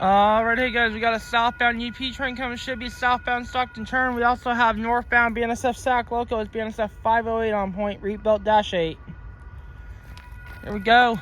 Right here, guys, we got a southbound UP train coming. Should be southbound Stockton turn. We also have northbound BNSF SAC local. It's BNSF 508 on point, rebuilt -8. Here we go.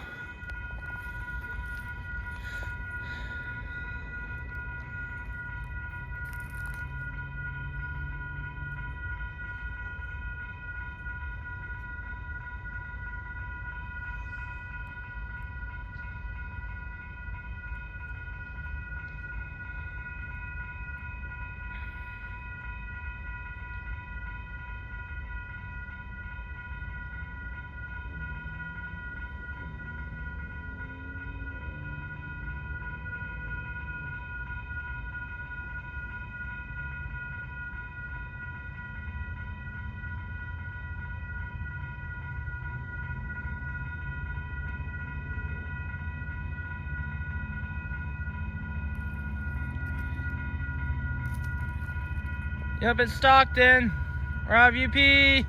Yep, it's Stockton. We're out of UP.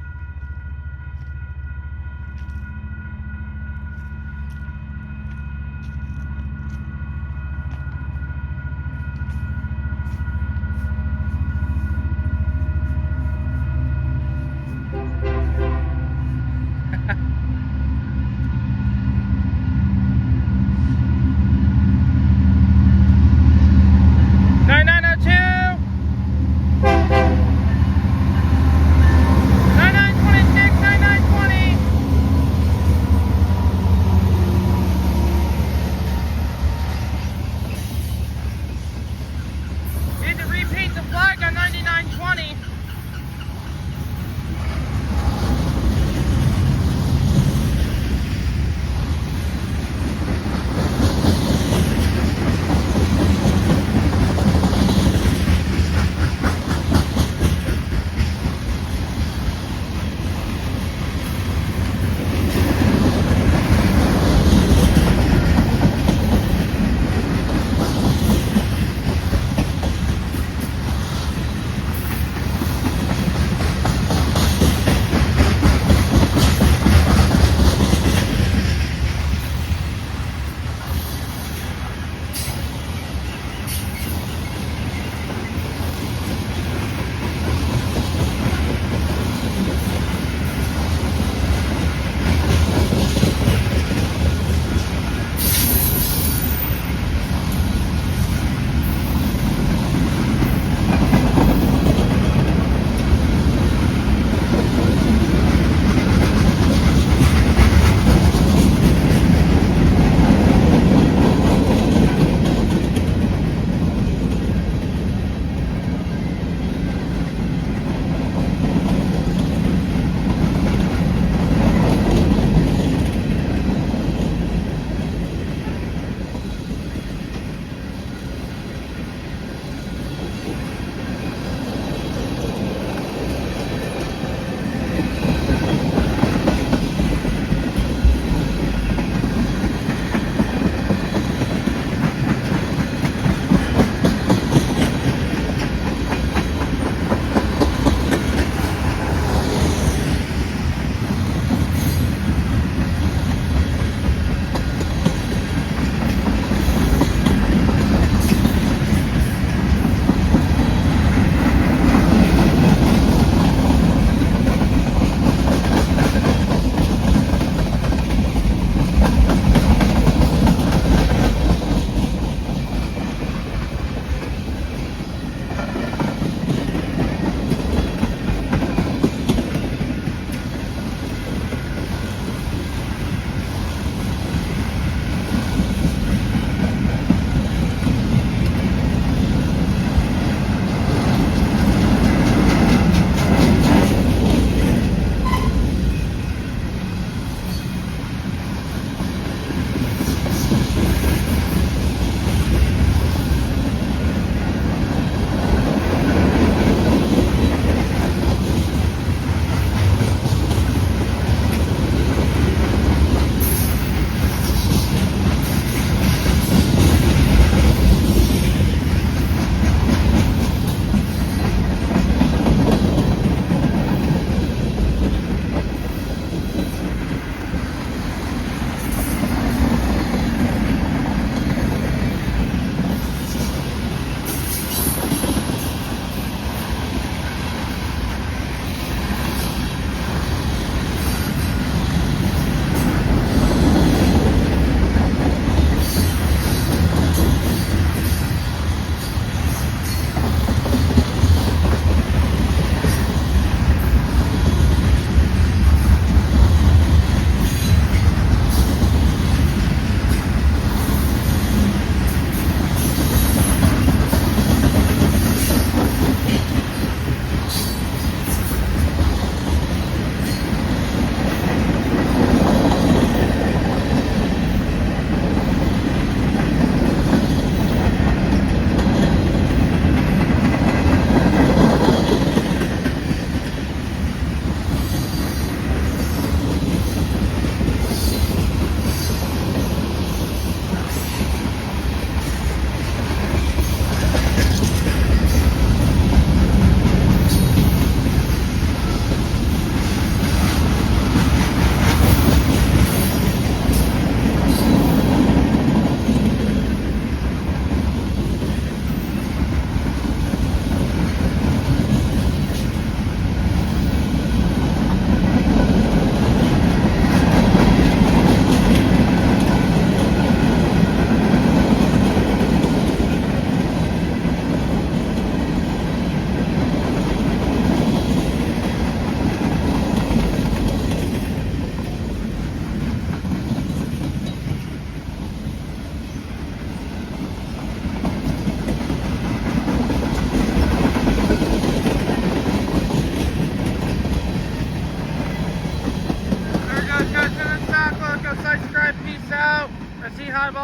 No,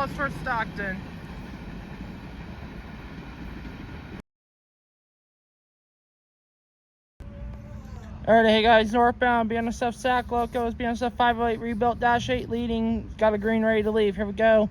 Dallas for Stockton. Alright, hey guys, northbound BNSF SAC loco is BNSF 508 rebuilt -8 leading. Got a green ready to leave. Here we go.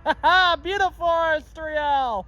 Haha, beautiful RS3L.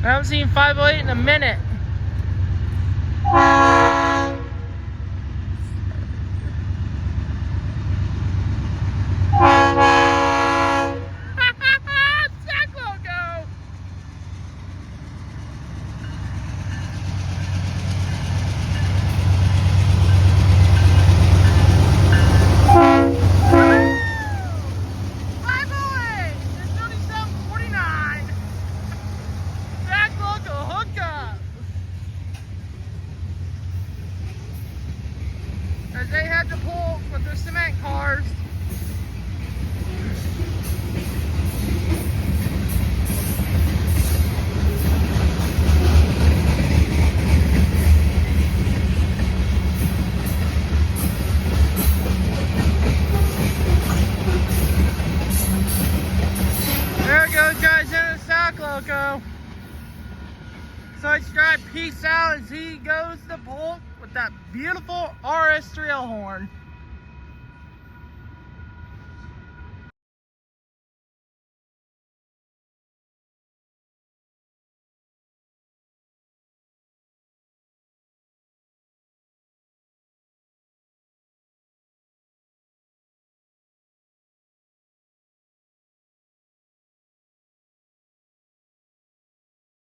I haven't seen 508 in a minute. SAC loco. As they had to pull with their cement cars. There it goes, guys, in the SAC loco. So subscribe, peace out as he goes to pull with that beautiful RS3L horn.